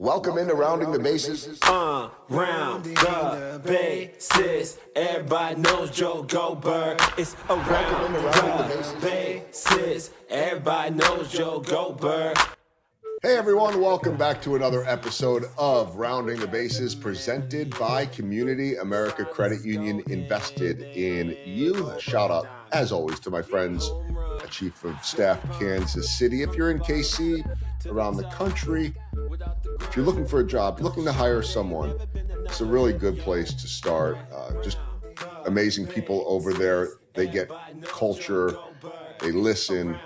Welcome into Rounding the Bases. Round the bases. Everybody knows Joe Goldberg. It's around the bases. Everybody knows Joe Goldberg. Hey everyone, welcome back to another episode of Rounding the Bases, presented by Community America Credit Union, invested in you. A shout out, as always, to my friends at Chief of Staff Kansas City. If you're in KC, around the country, if you're looking for a job, looking to hire someone, it's a really good place to start. Just amazing people over there. They get culture, they listen,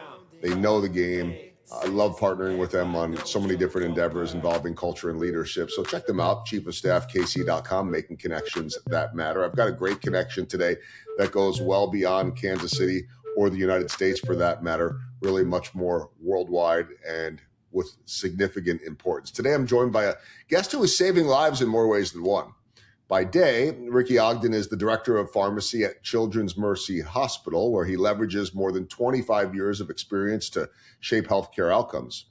they know the game. I love partnering with them on so many different endeavors involving culture and leadership. So check them out, chiefofstaffkc.com, making connections that matter. I've got a great connection today that goes well beyond Kansas City or the United States for that matter, really much more worldwide and with significant importance. Today, I'm joined by a guest who is saving lives in more ways than one. By day, Ricky Ogden is the director of pharmacy at Children's Mercy Hospital, where he leverages more than 25 years of experience to shape healthcare outcomes.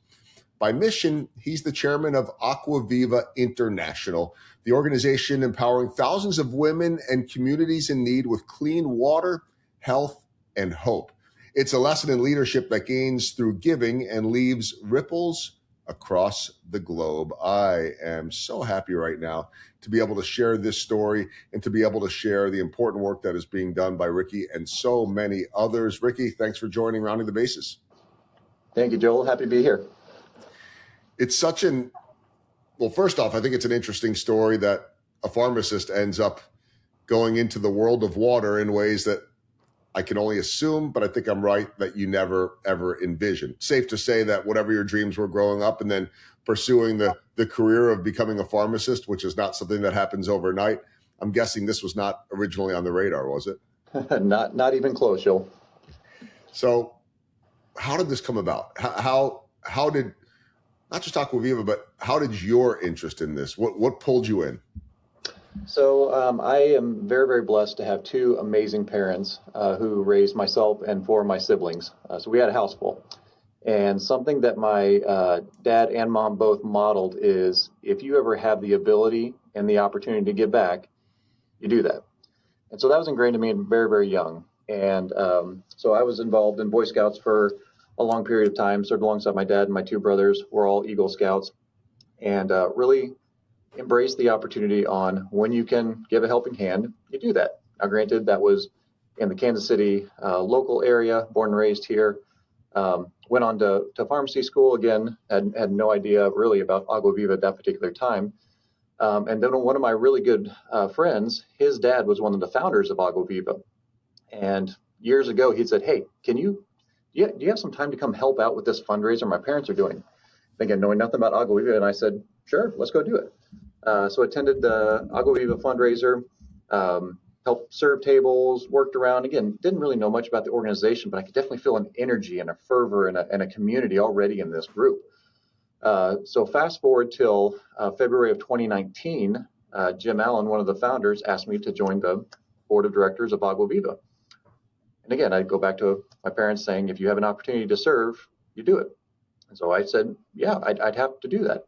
By mission, he's the chairman of Agua Viva International, the organization empowering thousands of women and communities in need with clean water, health, and hope. It's a lesson in leadership that gains through giving and leaves ripples across the globe. I am so happy right now to be able to share this story and to be able to share the important work that is being done by Ricky and so many others. Ricky, thanks for joining Rounding the Bases. Thank you, Joel. Happy to be here. It's well, first off, I think it's an interesting story that a pharmacist ends up going into the world of water in ways that I can only assume, but I think I'm right, that you never, ever envisioned. Safe to say that whatever your dreams were growing up and then pursuing the career of becoming a pharmacist, which is not something that happens overnight, I'm guessing this was not originally on the radar, was it? Not even close, Joel. So how did this come about? How did, not just Agua Viva, but how did your interest in this, what pulled you in? So I am very, very blessed to have two amazing parents who raised myself and four of my siblings. So we had a house full. And something that my dad and mom both modeled is if you ever have the ability and the opportunity to give back, you do that. And so that was ingrained in me very, very young. And so I was involved in Boy Scouts for a long period of time, served alongside my dad and my two brothers. We're all Eagle Scouts. And really embrace the opportunity on when you can give a helping hand, you do that. Now, granted, that was in the Kansas City local area, born and raised here. Went on to pharmacy school again, had no idea really about Agua Viva at that particular time. And then one of my really good friends, his dad was one of the founders of Agua Viva. And years ago, he said, "Hey, do you have some time to come help out with this fundraiser my parents are doing?" Thinking, knowing nothing about Agua Viva, and I said, "Sure, let's go do it." So attended the Agua Viva fundraiser, helped serve tables, worked around. Again, didn't really know much about the organization, but I could definitely feel an energy and a fervor and a community already in this group. So fast forward till February of 2019, Jim Allen, one of the founders, asked me to join the board of directors of Agua Viva. And again, I'd go back to my parents saying, if you have an opportunity to serve, you do it. And so I said, yeah, I'd have to do that.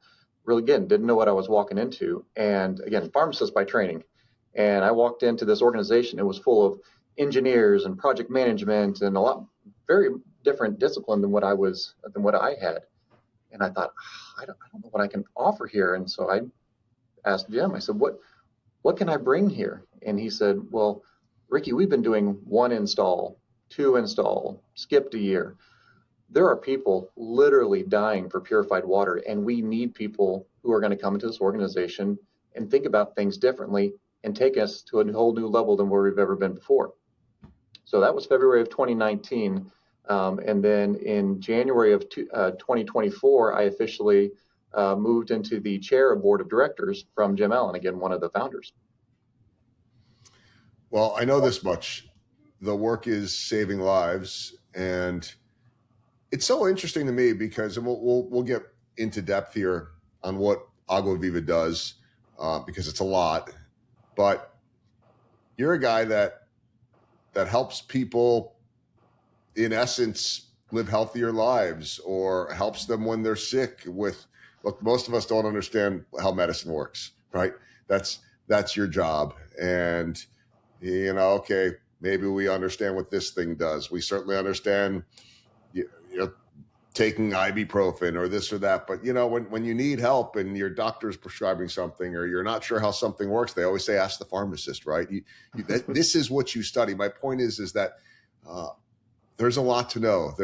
Really, again, didn't know what I was walking into. And again, pharmacist by training. And I walked into this organization. It was full of engineers and project management and a lot very different discipline than what I had. And I thought, I don't know what I can offer here. And so I asked Jim, I said, what can I bring here? And he said, well, Ricky, we've been doing 1 install, 2 install, skipped a year. There are people literally dying for purified water, and we need people who are going to come into this organization and think about things differently and take us to a whole new level than where we've ever been before. So that was February of 2019. And then in January of 2024, I officially moved into the chair of board of directors from Jim Allen, again, one of the founders. Well, I know this much. The work is saving lives, and it's so interesting to me because, and we'll get into depth here on what Agua Viva does because it's a lot, but you're a guy that helps people, in essence, live healthier lives or helps them when they're sick with look, most of us don't understand how medicine works, right? That's your job. And, okay, maybe we understand what this thing does. We certainly understand, taking ibuprofen or this or that. But, when you need help and your doctor's prescribing something or you're not sure how something works, they always say, ask the pharmacist, right? This is what you study. My point is that there's a lot to know.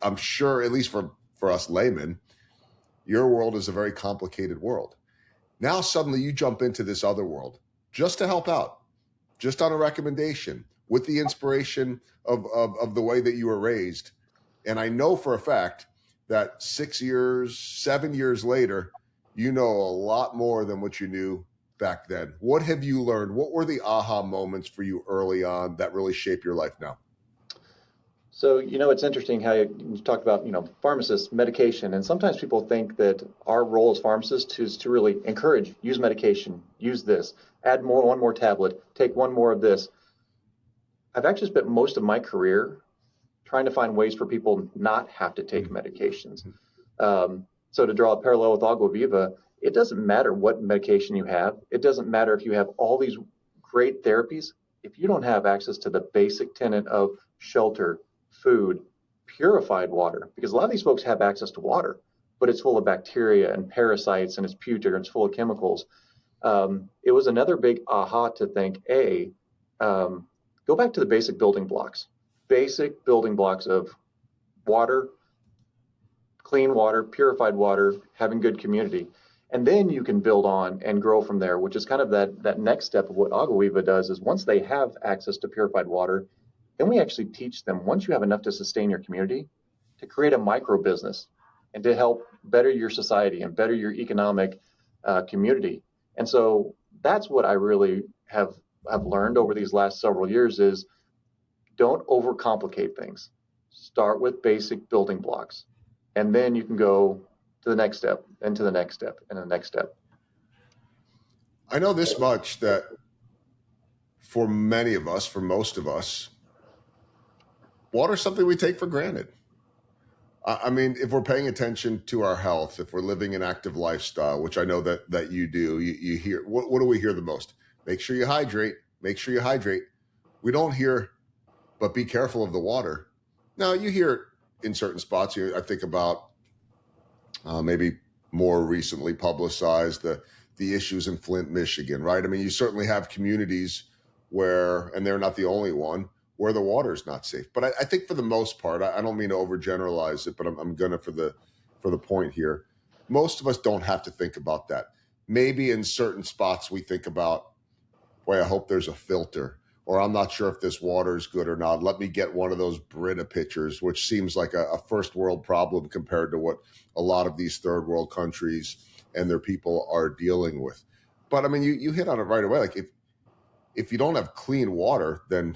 I'm sure, at least for us laymen, your world is a very complicated world. Now suddenly you jump into this other world just to help out, just on a recommendation, with the inspiration of the way that you were raised. And I know for a fact that 6 years, 7 years later, you know a lot more than what you knew back then. What have you learned? What were the aha moments for you early on that really shape your life now? So, it's interesting how you talked about, pharmacists, medication, and sometimes people think that our role as pharmacists is to really encourage, use medication, use this, add one more tablet, take one more of this. I've actually spent most of my career trying to find ways for people not have to take medications. So to draw a parallel with Agua Viva, it doesn't matter what medication you have. It doesn't matter if you have all these great therapies. If you don't have access to the basic tenet of shelter, food, purified water, because a lot of these folks have access to water, but it's full of bacteria and parasites and it's putrid and it's full of chemicals. It was another big aha to think, go back to the basic building blocks of water, clean water, purified water, having good community. And then you can build on and grow from there, which is kind of that next step of what Agua Viva does is once they have access to purified water, then we actually teach them, once you have enough to sustain your community, to create a micro business and to help better your society and better your economic community. And so that's what I really have learned over these last several years is don't overcomplicate things. Start with basic building blocks, and then you can go to the next step and to the next step and the next step. I know this much, that for many of us, for most of us, water is something we take for granted. I mean, if we're paying attention to our health, if we're living an active lifestyle, which I know that you do, you hear, what do we hear the most? Make sure you hydrate. Make sure you hydrate. We don't hear, but be careful of the water. Now, you hear in certain spots, I think about maybe more recently publicized the issues in Flint, Michigan, right? I mean, you certainly have communities where, and they're not the only one, where the water is not safe. But I think for the most part, I don't mean to overgeneralize it, but I'm gonna for the point here. Most of us don't have to think about that. Maybe in certain spots we think about, boy, I hope there's a filter, or I'm not sure if this water is good or not. Let me get one of those Brita pitchers, which seems like a first world problem compared to what a lot of these third world countries and their people are dealing with. But I mean, you hit on it right away. Like if you don't have clean water, then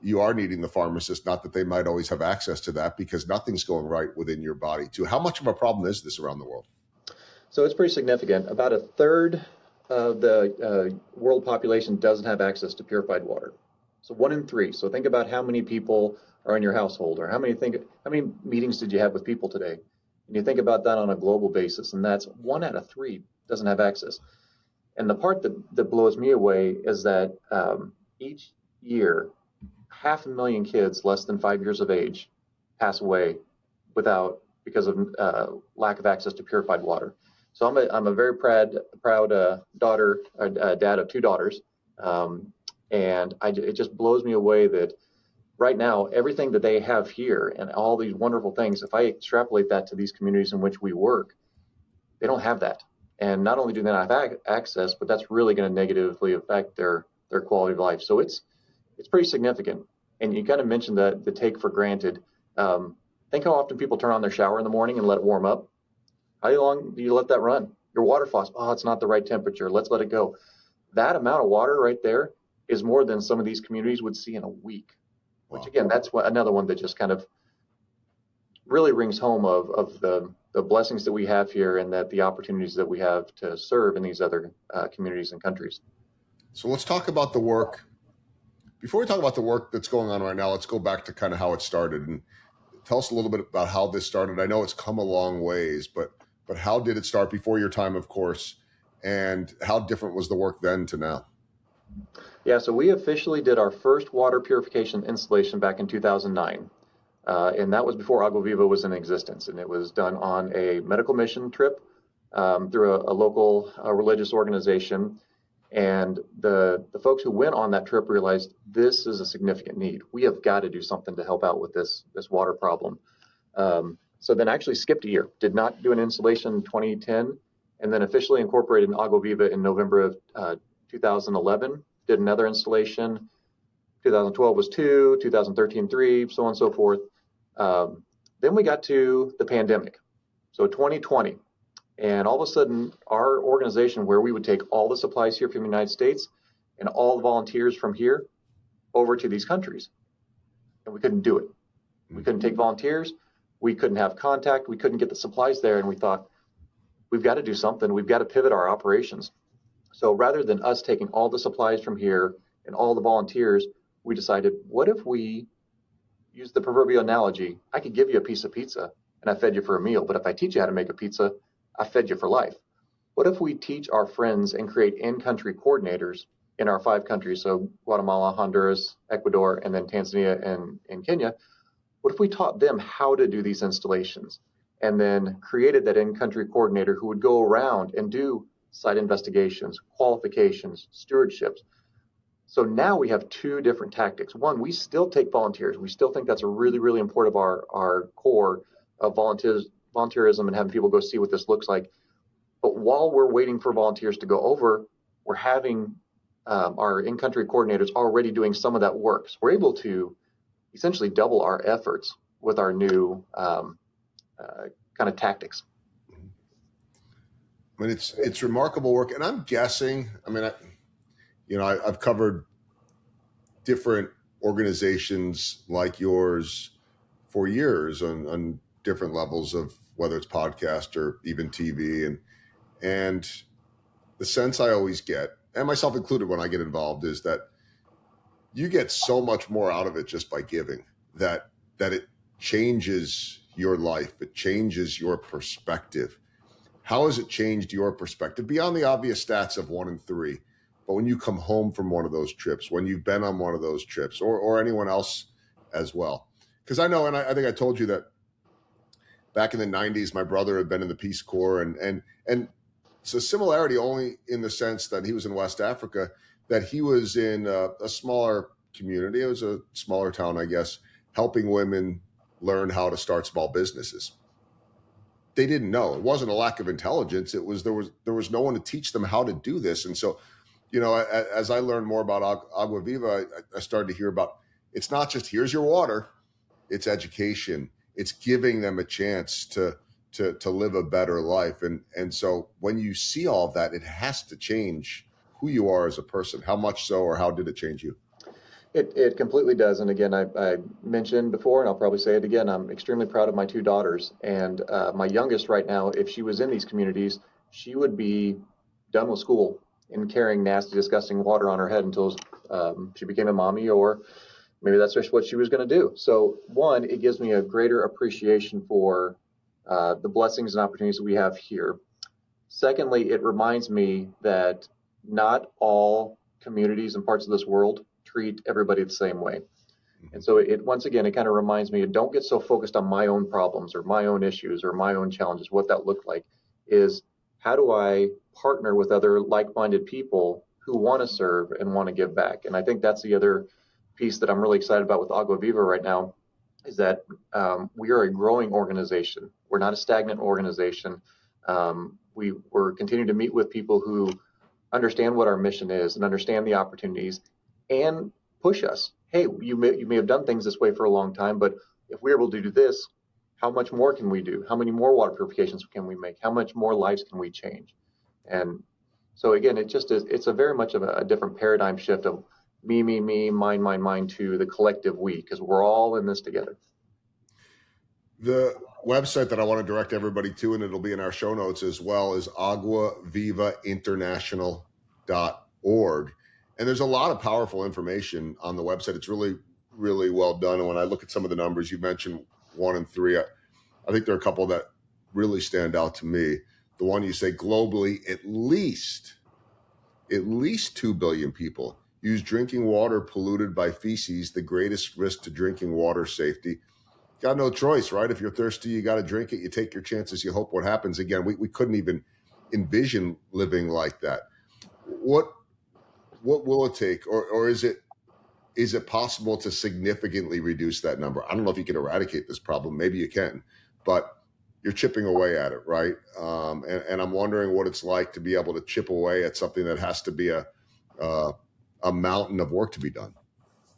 you are needing the pharmacist. Not that they might always have access to that, because nothing's going right within your body too. How much of a problem is this around the world? So it's pretty significant. About a third of the world population doesn't have access to purified water. So 1 in 3. So think about how many people are in your household, or how many meetings did you have with people today? And you think about that on a global basis, and that's 1 out of 3 doesn't have access. And the part that blows me away is that each year, 500,000 kids less than 5 years of age pass away because of lack of access to purified water. So I'm a very proud daughter, dad of 2 daughters, and it just blows me away that right now everything that they have here and all these wonderful things, if I extrapolate that to these communities in which we work, they don't have that. And not only do they not have access, but that's really going to negatively affect their quality of life. So it's pretty significant. And you kind of mentioned the take for granted. Think how often people turn on their shower in the morning and let it warm up. How long do you let that run? Your water faucet, it's not the right temperature. Let's let it go. That amount of water right there is more than some of these communities would see in a week. Which again, that's another one that just kind of really rings home of the blessings that we have here, and that the opportunities that we have to serve in these other communities and countries. So let's talk about the work. Before we talk about the work that's going on right now, let's go back to kind of how it started. And tell us a little bit about how this started. I know it's come a long ways, but how did it start before your time, of course, and how different was the work then to now? Yeah, so we officially did our first water purification installation back in 2009. And that was before Agua Viva was in existence. And it was done on a medical mission trip through a local religious organization. And the folks who went on that trip realized this is a significant need. We have got to do something to help out with this water problem. So then actually skipped a year, did not do an installation in 2010, and then officially incorporated in Agua Viva in November of 2011, did another installation. 2012 was 2, 2013, 3, so on and so forth. Then we got to the pandemic, so 2020. And all of a sudden, our organization, where we would take all the supplies here from the United States and all the volunteers from here over to these countries, and we couldn't do it. We couldn't take volunteers. We couldn't have contact. We couldn't get the supplies there. And we thought, we've got to do something. We've got to pivot our operations. So rather than us taking all the supplies from here and all the volunteers, we decided, what if we use the proverbial analogy? I could give you a piece of pizza and I fed you for a meal, but if I teach you how to make a pizza, I fed you for life. What if we teach our friends and create in-country coordinators in our 5 countries, so Guatemala, Honduras, Ecuador, and then Tanzania and Kenya? What if we taught them how to do these installations and then created that in-country coordinator who would go around and do site investigations, qualifications, stewardships? So now we have 2 different tactics. One, we still take volunteers. We still think that's a really, really important of our core of volunteerism and having people go see what this looks like. But while we're waiting for volunteers to go over, we're having our in-country coordinators already doing some of that work. So we're able to essentially double our efforts with our new kind of tactics. I mean, it's remarkable work, and I'm guessing. I mean, I've covered different organizations like yours for years on different levels of whether it's podcast or even TV, and the sense I always get, and myself included when I get involved, is that you get so much more out of it just by giving, that it changes your life, it changes your perspective. How has it changed your perspective beyond the obvious stats of 1 and 3? But when you come home from one of those trips, when you've been on one of those trips, or anyone else as well? Because I know, and I think I told you that back in the 90s, my brother had been in the Peace Corps, and it's a similarity only in the sense that he was in West Africa, that he was in a smaller community. It was a smaller town, I guess, helping women learn how to start small businesses. They didn't know. It wasn't a lack of intelligence. It was there was no one to teach them how to do this. And so, as I learned more about Agua Viva, I started to hear about, it's not just here's your water, it's education. It's giving them a chance to live a better life. And so when you see all of that, it has to change who you are as a person. How much so, or how did it change you? It completely does. And again, I mentioned before, and I'll probably say it again, I'm extremely proud of my 2 daughters. And my youngest right now, if she was in these communities, she would be done with school and carrying nasty, disgusting water on her head until she became a mommy, or maybe that's just what she was going to do. So one, it gives me a greater appreciation for the blessings and opportunities that we have here. Secondly, it reminds me that not all communities and parts of this world treat everybody the same way. And so it once again, it kind of reminds me, don't get so focused on my own problems or my own issues or my own challenges. What that looked like is, how do I partner with other like-minded people who want to serve and want to give back? And I think that's the other piece that I'm really excited about with Agua Viva right now, is that we are a growing organization. We're not a stagnant organization. We're continuing to meet with people who understand what our mission is and understand the opportunities and push us. Hey, you may have done things this way for a long time, but if we're able to do this, how much more can we do? How many more water purifications can we make? How much more lives can we change? And so again, it's a very much of a different paradigm shift of me, mine, to the collective we, because we're all in this together. The website that I want to direct everybody to, and it'll be in our show notes as well, is aguavivainternational.org. And there's a lot of powerful information on the website. It's really, really well done. And when I look at some of the numbers, you mentioned 1 and 3. I think there are a couple that really stand out to me. The one you say globally, at least 2 billion people use drinking water polluted by feces, the greatest risk to drinking water safety. Got no choice, right? If you're thirsty, you got to drink it. You take your chances. You hope what happens. Again, we couldn't even envision living like that. What will it take, or is it possible to significantly reduce that number? I don't know if you can eradicate this problem. Maybe you can, but you're chipping away at it, right? And I'm wondering what it's like to be able to chip away at something that has to be a mountain of work to be done.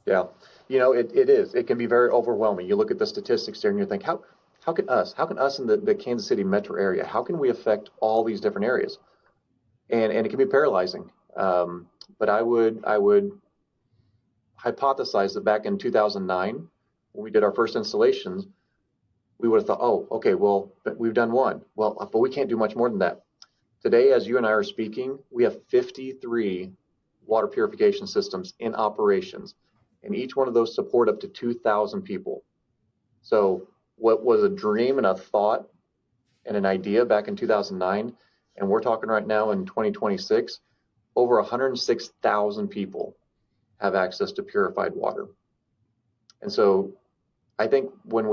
Yeah, it is. It can be very overwhelming. You look at the statistics there and you think, how can us in the Kansas City metro area, how can we affect all these different areas? And it can be paralyzing. But I would hypothesize that back in 2009, when we did our first installations, we would have thought, oh, okay, well, but we've done one. Well, but we can't do much more than that. Today, as you and I are speaking, we have 53 water purification systems in operations, and each one of those support up to 2,000 people. So what was a dream and a thought and an idea back in 2009, and we're talking right now in 2026, over 106,000 people have access to purified water. And so I think when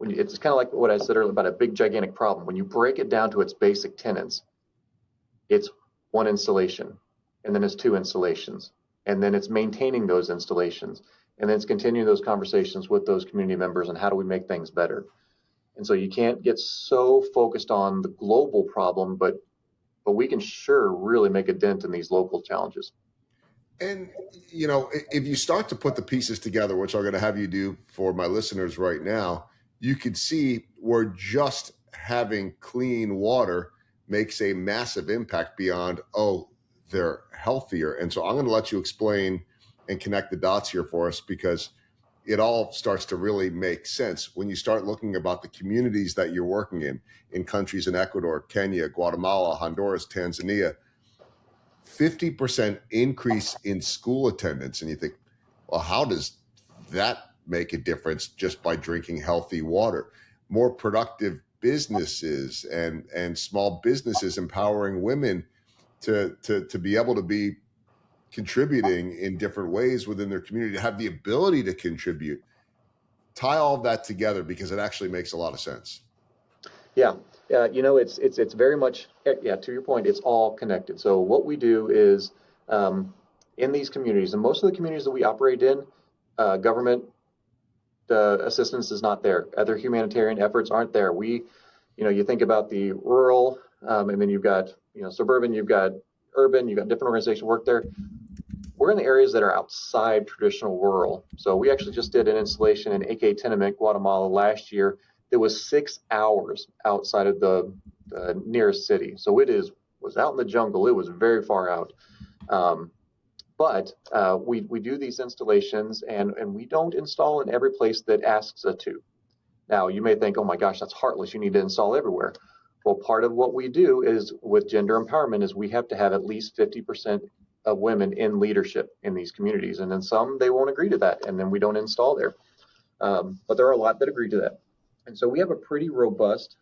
it's kind of like what I said earlier about a big gigantic problem. When you break it down to its basic tenets, it's one installation, and then it's 2 installations, and then it's maintaining those installations, and then it's continuing those conversations with those community members and how do we make things better. And so you can't get so focused on the global problem, but we can sure really make a dent in these local challenges. And, if you start to put the pieces together, which I'm going to have you do for my listeners right now, you could see where just having clean water makes a massive impact beyond, oh, they're healthier. And so I'm going to let you explain and connect the dots here for us, because it all starts to really make sense when you start looking about the communities that you're working in countries in Ecuador, Kenya, Guatemala, Honduras, Tanzania. 50% increase in school attendance. And you think, well, how does that make a difference just by drinking healthy water? More productive businesses and small businesses empowering women to be able to be contributing in different ways within their community, to have the ability to contribute. Tie all of that together, because it actually makes a lot of sense. Yeah, it's very much, to your point, it's all connected. So what we do is in these communities, and most of the communities that we operate in, government assistance is not there. Other humanitarian efforts aren't there. You think about the rural, and then you've got, suburban, you've got urban, you've got different organizations work there. We're in the areas that are outside traditional rural. So we actually just did an installation in AK Tenement, Guatemala last year. That was 6 hours outside of the nearest city. So was out in the jungle. It was very far out. But we do these installations, and we don't install in every place that asks us to. Now, you may think, oh my gosh, that's heartless. You need to install everywhere. Well, part of what we do is with gender empowerment is we have to have at least 50% of women in leadership in these communities. And then some, they won't agree to that, and then we don't install there. But there are a lot that agree to that. And so we have a pretty robust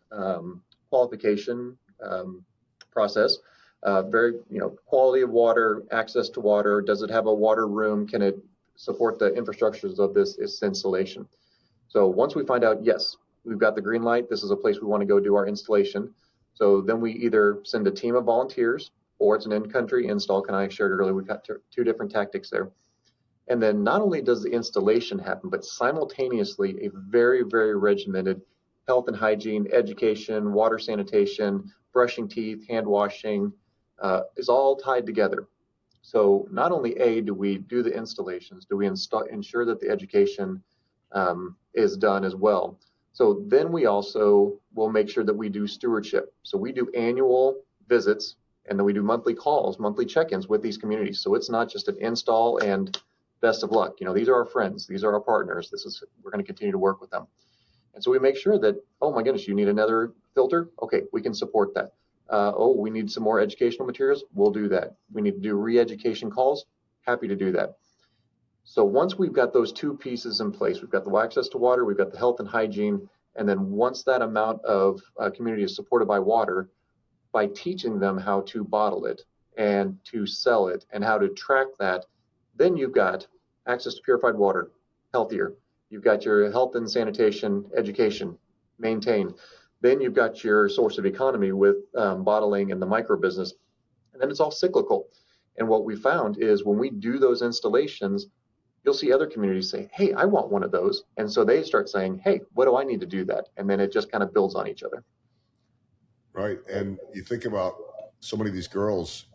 qualification process. Very, quality of water, access to water. Does it have a water room? Can it support the infrastructures of this installation? So once we find out, yes, we've got the green light, this is a place we want to go do our installation. So then we either send a team of volunteers, or it's an in-country install. Kind of I shared earlier, we've got 2 different tactics there. And then not only does the installation happen, but simultaneously a very, very regimented health and hygiene, education, water sanitation, brushing teeth, hand washing is all tied together. So not only do we do the installations, do we ensure that the education is done as well. So then we also will make sure that we do stewardship. So we do annual visits, and then we do monthly calls, monthly check-ins with these communities. So it's not just an install and best of luck. These are our friends. These are our partners. We're going to continue to work with them. And so we make sure that, oh my goodness, you need another filter? Okay, we can support that. We need some more educational materials? We'll do that. We need to do re-education calls? Happy to do that. So once we've got those two pieces in place, we've got the access to water, we've got the health and hygiene, and then once that amount of community is supported by water, by teaching them how to bottle it and to sell it and how to track that, then you've got access to purified water, healthier. You've got your health and sanitation education maintained. Then you've got your source of economy with bottling and the micro business. And then it's all cyclical. And what we found is when we do those installations, you'll see other communities say, hey, I want one of those. And so they start saying, hey, what do I need to do that? And then it just kind of builds on each other. Right. And you think about so many of these girls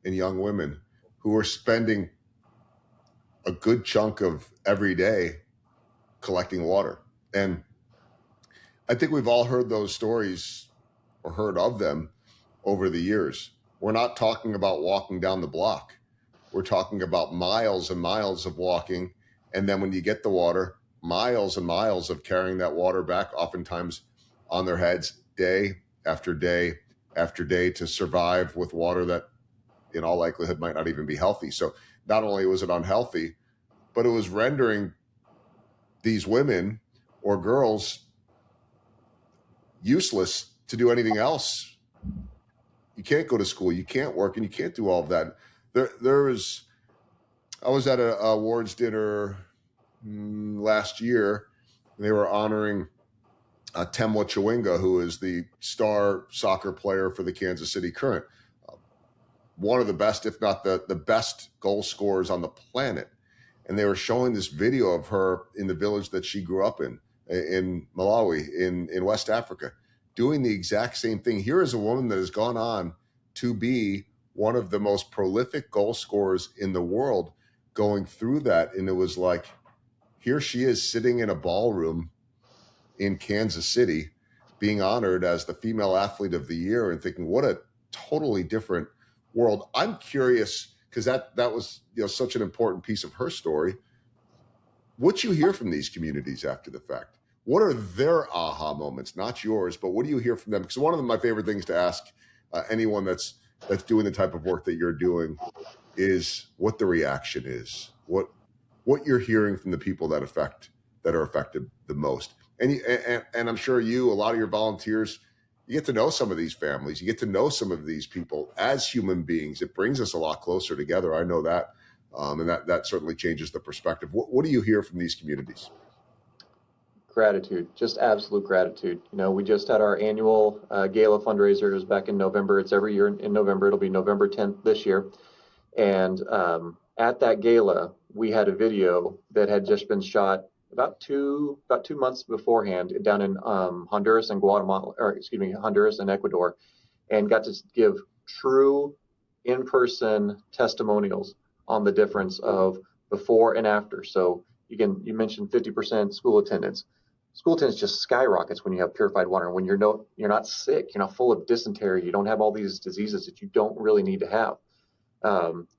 and young women who are spending a good chunk of every day collecting water. And I think we've all heard those stories or heard of them over the years. We're not talking about walking down the block. We're talking about miles and miles of walking. And then when you get the water, miles and miles of carrying that water back, oftentimes on their heads, day after day after day, to survive with water that in all likelihood might not even be healthy. So not only was it unhealthy, but it was rendering these women or girls useless to do anything else. You can't go to school, you can't work, and you can't do all of that. I was at a awards dinner last year, and they were honoring Temwa Chawinga, who is the star soccer player for the Kansas City Current. One of the best, if not the best goal scorers on the planet. And they were showing this video of her in the village that she grew up in Malawi, in West Africa, doing the exact same thing. Here is a woman that has gone on to be one of the most prolific goal scorers in the world, going through that. And it was like, here she is sitting in a ballroom in Kansas City, being honored as the female athlete of the year, and thinking, what a totally different world. I'm curious, because that was such an important piece of her story. What you hear from these communities after the fact? What are their aha moments? Not yours, but what do you hear from them? Because one of my favorite things to ask anyone that's doing the type of work that you're doing is what the reaction is, what you're hearing from the people that are affected the most. And I'm sure a lot of your volunteers, you get to know some of these families, you get to know some of these people as human beings. It brings us a lot closer together. I know that. And that certainly changes the perspective. What do you hear from these communities? Gratitude, just absolute gratitude. We just had our annual gala fundraiser. It was back in November. It's every year in November. It'll be November 10th this year. And at that gala, we had a video that had just been shot about two months beforehand down in Honduras and Honduras and Ecuador, and got to give true in-person testimonials on the difference of before and after. So you mentioned 50% school attendance. School attendance just skyrockets when you have purified water. When you're not sick, you're not full of dysentery, you don't have all these diseases that you don't really need to have.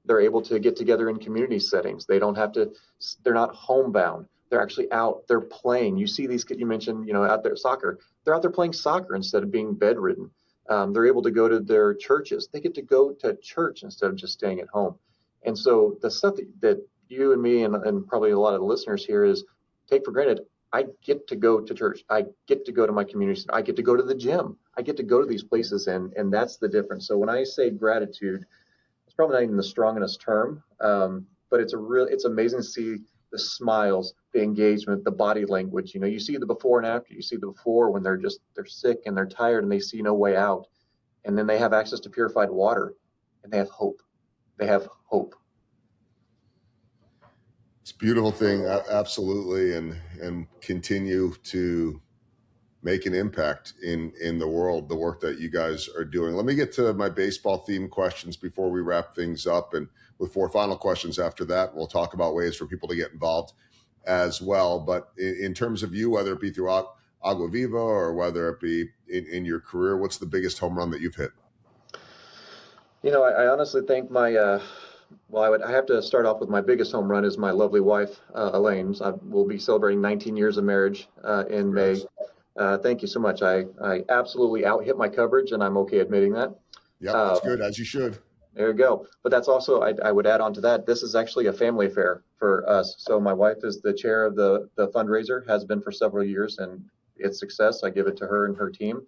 They're able to get together in community settings. They're not homebound. They're actually out, they're playing. You see these kids, you mentioned, out there soccer. They're out there playing soccer instead of being bedridden. They're able to go to their churches. They get to go to church instead of just staying at home. And so the stuff that you and me and probably a lot of the listeners here is take for granted. I get to go to church. I get to go to my community center. I get to go to the gym. I get to go to these places, and that's the difference. So when I say gratitude, it's probably not even the strongest term, but it's amazing to see the smiles, the engagement, the body language. You see the before and after. You see the before when they're sick and they're tired and they see no way out, and then they have access to purified water, and they have hope. They have hope. It's a beautiful thing, absolutely, and continue to make an impact in the world, the work that you guys are doing. Let me get to my baseball themed questions before we wrap things up, and with 4 final questions after that, we'll talk about ways for people to get involved as well. But in terms of you, whether it be through Agua Viva or whether it be in your career, what's the biggest home run that you've hit? I honestly think I have to start off with my biggest home run is my lovely wife, Elaine. We'll be celebrating 19 years of marriage in May. Thank you so much. I absolutely out-hit my coverage, and I'm okay admitting that. Yeah, that's good, as you should. There you go. But that's also, I would add on to that, this is actually a family affair for us. So my wife is the chair of the fundraiser, has been for several years, and its success, I give it to her and her team.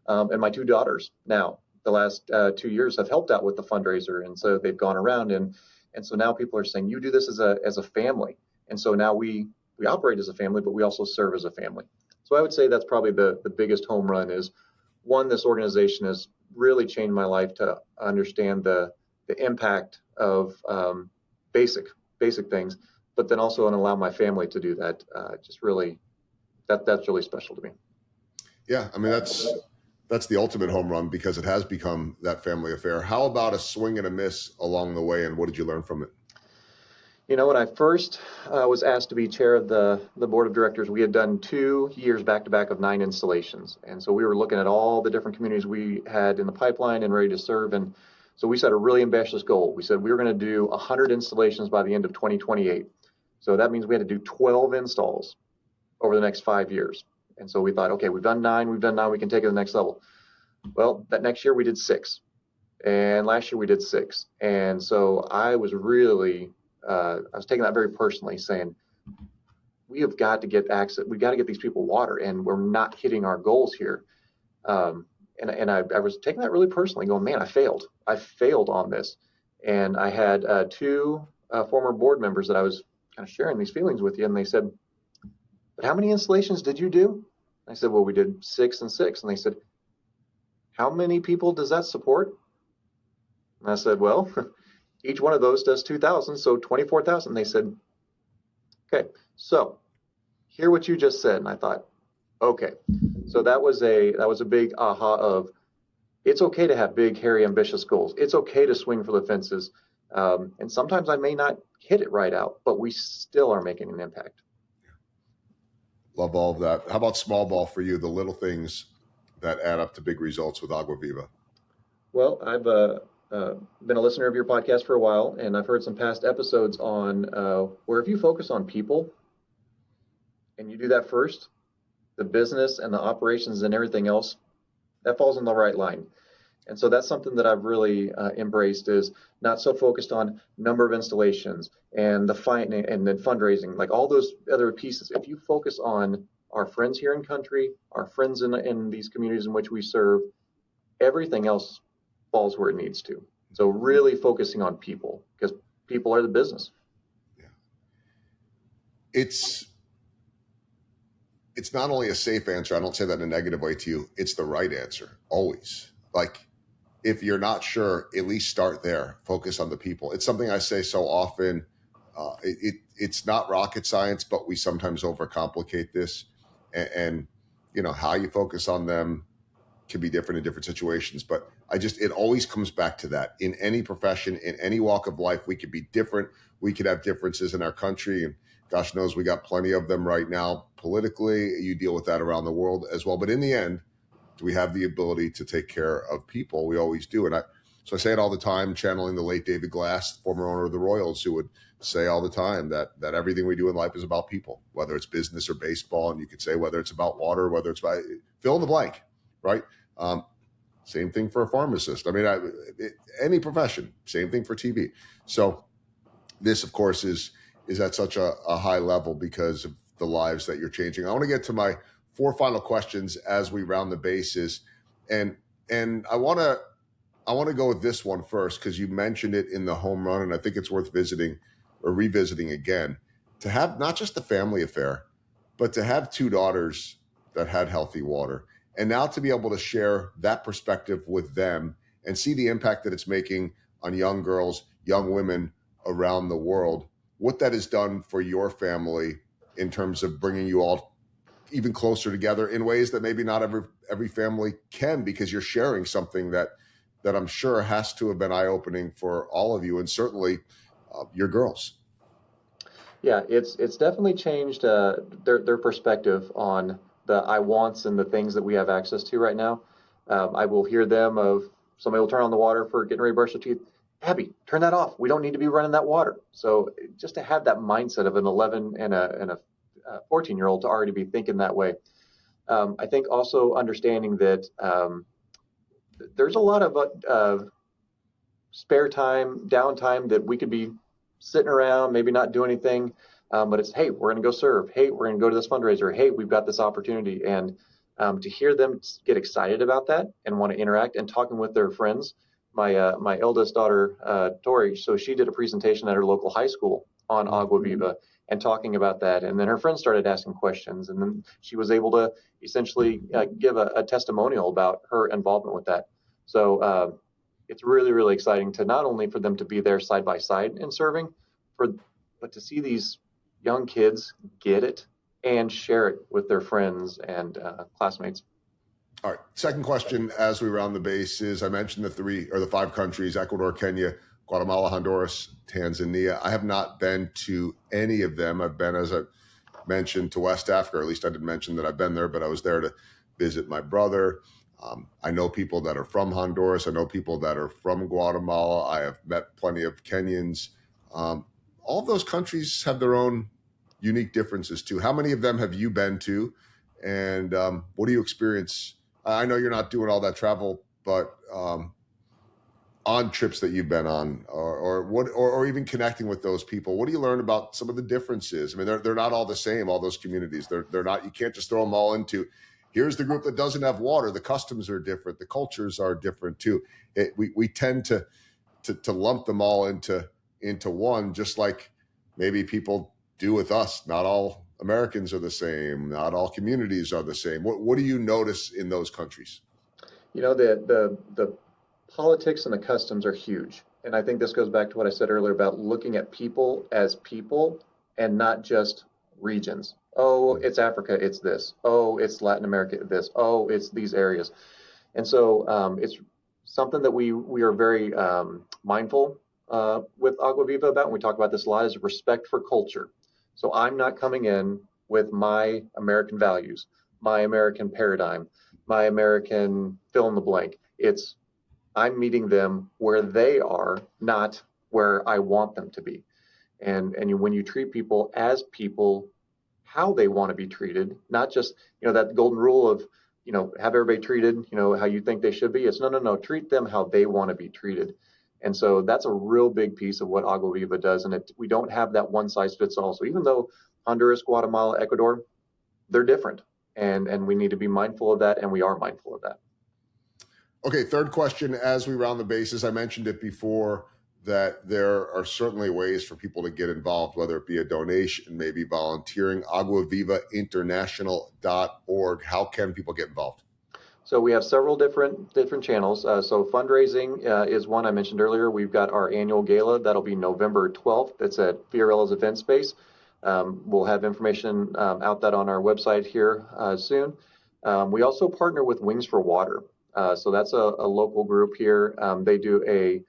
And my two daughters now, the last 2 years, have helped out with the fundraiser. And so they've gone around, and so now people are saying, you do this as a family. And so now we operate as a family, but we also serve as a family. So I would say that's probably the biggest home run is, one, this organization has really changed my life to understand the impact of basic things, but then also and allow my family to do that. Just really, that's really special to me. Yeah, I mean, that's the ultimate home run because it has become that family affair. How about a swing and a miss along the way, and what did you learn from it? You know, when I first was asked to be chair of the board of directors, we had done 2 years back-to-back of 9 installations. And so we were looking at all the different communities we had in the pipeline and ready to serve. And so we set a really ambitious goal. We said we were going to do 100 installations by the end of 2028. So that means we had to do 12 installs over the next 5 years. And so we thought, okay, we've done 9, we can take it to the next level. Well, that next year we did 6. And last year we did 6. And so I was really... I was taking that very personally, saying we have got to get access. We've got to get these people water, and we're not hitting our goals here. And I was taking that really personally, going, man, I failed on this. And I had 2 former board members that I was kind of sharing these feelings with you, and they said, "But how many installations did you do?" I said, "Well, we did 6 and 6." And they said, "How many people does that support?" And I said, "Well." Each one of those does 2,000, so 24,000. They said, okay, so hear what you just said. And I thought, okay. So that was a big aha of, it's okay to have big, hairy, ambitious goals. It's okay to swing for the fences. And sometimes I may not hit it right out, but we still are making an impact. Love all of that. How about small ball for you, the little things that add up to big results with Agua Viva? Well, I've been a listener of your podcast for a while, and I've heard some past episodes on where if you focus on people and you do that first, the business and the operations and everything else, that falls in the right line. And so that's something that I've really embraced, is not so focused on number of installations and and then fundraising, like all those other pieces. If you focus on our friends here in country, our friends in these communities in which we serve, everything else falls where it needs to. So really focusing on people, because people are the business. Yeah. It's not only a safe answer. I don't say that in a negative way to you. It's the right answer always. Like, if you're not sure, at least start there. Focus on the people. It's something I say so often. It's not rocket science, but we sometimes overcomplicate this. And you know, how you focus on them can be different in different situations, but it always comes back to that. In any profession, in any walk of life, we could be different. We could have differences in our country, and gosh knows we got plenty of them right now politically. You deal with that around the world as well. But in the end, do we have the ability to take care of people? We always do. And so I say it all the time, channeling the late David Glass, former owner of the Royals, who would say all the time that everything we do in life is about people, whether it's business or baseball. And you could say whether it's about water, whether it's about fill in the blank, right? Same thing for a pharmacist. I mean, any profession, same thing for TV. So this, of course, is at such a high level because of the lives that you're changing. I want to get to my 4 final questions as we round the bases. And I want to go with this one first, because you mentioned it in the home run, and I think it's worth revisiting again. To have not just the family affair, but to have 2 daughters that had healthy water. And now to be able to share that perspective with them and see the impact that it's making on young girls, young women around the world, what that has done for your family in terms of bringing you all even closer together in ways that maybe not every family can, because you're sharing something that I'm sure has to have been eye-opening for all of you, and certainly your girls. Yeah, it's definitely changed their perspective on the I wants and the things that we have access to right now. I will hear them of somebody will turn on the water for getting ready to brush their teeth. Abby, turn that off. We don't need to be running that water. So just to have that mindset of an 11 and a 14-year-old to already be thinking that way. I think also understanding that there's a lot of spare time, downtime that we could be sitting around, maybe not do anything. But it's, hey, we're going to go serve. Hey, we're going to go to this fundraiser. Hey, we've got this opportunity. And to hear them get excited about that and want to interact and talking with their friends. My eldest daughter, Tori, so she did a presentation at her local high school on Agua Viva and talking about that. And then her friends started asking questions. And then she was able to essentially give a testimonial about her involvement with that. So it's really, really exciting to not only for them to be there side by side and serving, but to see these young kids get it and share it with their friends and classmates. All right. Second question as we round the bases. I mentioned the 5 countries: Ecuador, Kenya, Guatemala, Honduras, Tanzania. I have not been to any of them. I've been, as I mentioned, to West Africa, or at least I didn't mention that I've been there, but I was there to visit my brother. I know people that are from Honduras. I know people that are from Guatemala. I have met plenty of Kenyans. All of those countries have their own unique differences too. How many of them have you been to, and what do you experience? I know you're not doing all that travel, but on trips that you've been on, or even connecting with those people, what do you learn about some of the differences? I mean, they're not all the same. All those communities, they're not. You can't just throw them all into. Here's the group that doesn't have water. The customs are different. The cultures are different too. We tend to lump them all into one, just like maybe people do with us. Not all Americans are the same. Not all communities are the same. What do you notice in those countries? You know, the politics and the customs are huge. And I think this goes back to what I said earlier about looking at people as people and not just regions. Oh, it's Africa, it's this. Oh, it's Latin America, this. Oh, it's these areas. And so it's something that we are very mindful with Agua Viva about, and we talk about this a lot, is respect for culture. So I'm not coming in with my American values, my American paradigm, my American fill in the blank. It's I'm meeting them where they are, not where I want them to be. And when you treat people as people, how they want to be treated, not just, that golden rule of, have everybody treated, how you think they should be. It's no, treat them how they want to be treated. And so that's a real big piece of what Agua Viva does. And we don't have that one size fits all. So even though Honduras, Guatemala, Ecuador, they're different. And we need to be mindful of that. And we are mindful of that. Okay, third question as we round the bases. I mentioned it before that there are certainly ways for people to get involved, whether it be a donation, maybe volunteering. aguavivainternational.org. How can people get involved? So we have several different channels. So fundraising is one I mentioned earlier. We've got our annual gala. That'll be November 12th. That's at Fiorella's event space. We'll have information out that on our website here soon. We also partner with Wings for Water. So that's a local group here. They do a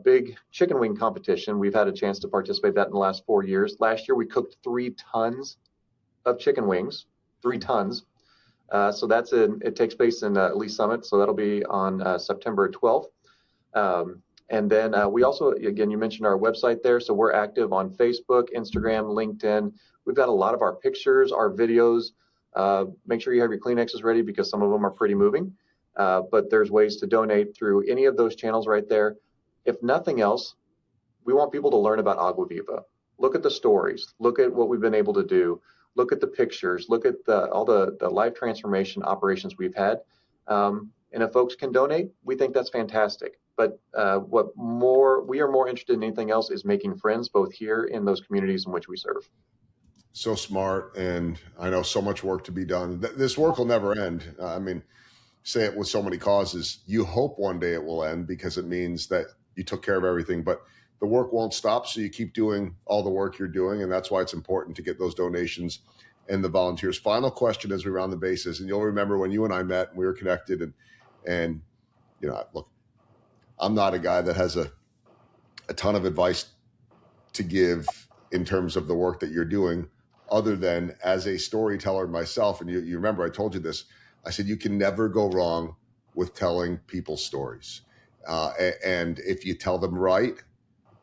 big chicken wing competition. We've had a chance to participate in that in the last 4 years. Last year, we cooked 3 tons of chicken wings, 3 tons. So it takes place in Lee Summit. So that'll be on September 12th. And then we also, again, you mentioned our website there. So we're active on Facebook, Instagram, LinkedIn. We've got a lot of our pictures, our videos. Make sure you have your Kleenexes ready because some of them are pretty moving. But there's ways to donate through any of those channels right there. If nothing else, we want people to learn about Agua Viva. Look at the stories. Look at what we've been able to do. Look at the pictures. Look at all the life transformation operations we've had. And if folks can donate, we think that's fantastic. But we are more interested in anything else is making friends both here in those communities in which we serve. So smart. And I know so much work to be done. This work will never end. I mean, say it with so many causes. You hope one day it will end because it means that you took care of everything, but the work won't stop. So you keep doing all the work you're doing. And that's why it's important to get those donations and the volunteers. Final question as we round the bases. And you'll remember when you and I met and we were connected and look, I'm not a guy that has a ton of advice to give in terms of the work that you're doing, other than as a storyteller myself. And you remember, I told you this, I said, you can never go wrong with telling people stories. And if you tell them right,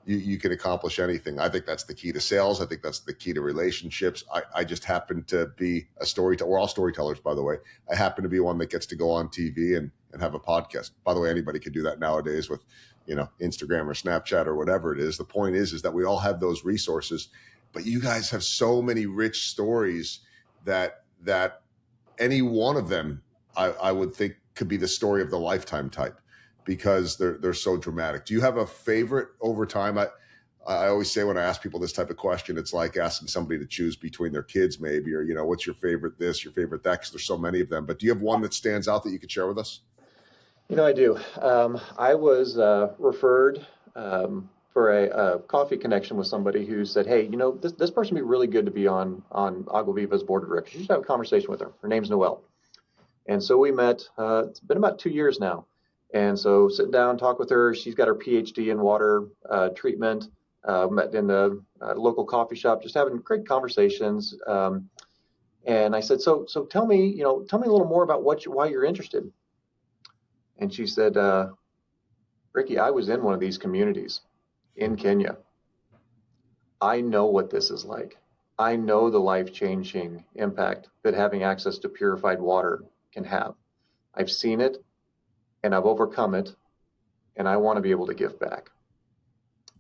you can accomplish anything. I think that's the key to sales. I think that's the key to relationships. I just happen to be a storyteller. We're all storytellers, by the way. I happen to be one that gets to go on TV and and have a podcast. By the way, anybody can do that nowadays with, Instagram or Snapchat or whatever it is. The point is that we all have those resources, but you guys have so many rich stories that any one of them, I would think, could be the story of the lifetime type, because they're so dramatic. Do you have a favorite over time? I always say when I ask people this type of question, it's like asking somebody to choose between their kids, maybe, or, what's your favorite this, your favorite that, because there's so many of them. But do you have one that stands out that you could share with us? I do. I was referred for a coffee connection with somebody who said, hey, this person would be really good to be on Agua Viva's board of directors. You should have a conversation with her. Her name's Noelle. And so we met. It's been about 2 years now. And so sitting down, talk with her. She's got her PhD in water treatment. Met in the local coffee shop, just having great conversations. And I said, so tell me a little more about why you're interested. And she said, Ricky, I was in one of these communities in Kenya. I know what this is like. I know the life-changing impact that having access to purified water can have. I've seen it and I've overcome it, and I want to be able to give back.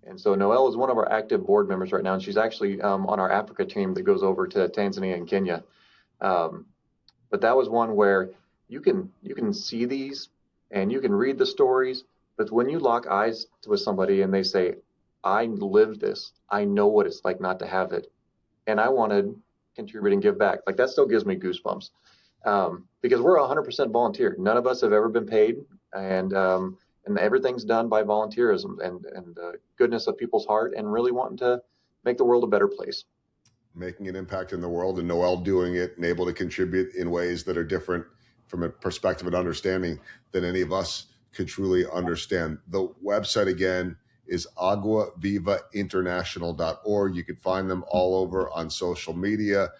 And so Noelle is one of our active board members right now, and she's actually on our Africa team that goes over to Tanzania and Kenya. But that was one where you can see these and you can read the stories, but when you lock eyes with somebody and they say, I lived this, I know what it's like not to have it, and I want to contribute and give back, like that still gives me goosebumps. Because we're 100% volunteer. None of us have ever been paid, and everything's done by volunteerism and goodness of people's heart and really wanting to make the world a better place. Making an impact in the world, and Noelle doing it and able to contribute in ways that are different from a perspective and understanding than any of us could truly understand. The website again is aguavivainternational.org. You can find them all over on social media.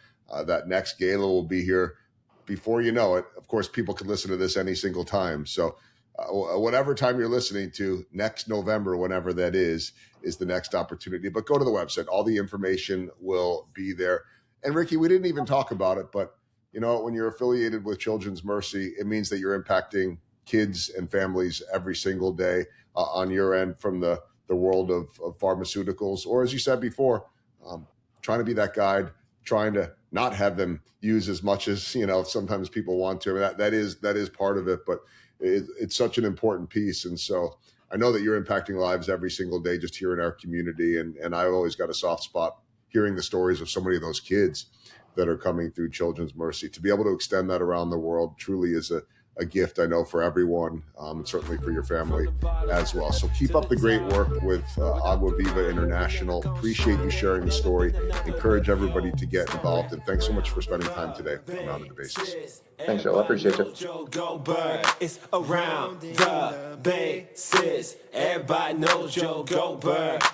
That next gala will be here before you know it. Of course, people can listen to this any single time. So whatever time you're listening to, next November, whenever that is the next opportunity. But go to the website. All the information will be there. And Ricky, we didn't even talk about it, but when you're affiliated with Children's Mercy, it means that you're impacting kids and families every single day on your end, from the world of pharmaceuticals, or as you said before, trying to be that guide, trying to not have them use as much as, sometimes people want to. I mean, that is part of it, but it's such an important piece. And so I know that you're impacting lives every single day just here in our community. And I've always got a soft spot hearing the stories of so many of those kids that are coming through Children's Mercy. To be able to extend that around the world truly is a gift, I know, for everyone, and certainly for your family as well. So keep up the great work with Agua Viva International. Appreciate you sharing the story. Encourage everybody to get involved. And thanks so much for spending time today on Rounding the Bases. Thanks, Joe. I appreciate you. It's around the bases. Everybody knows Joe Goldberg.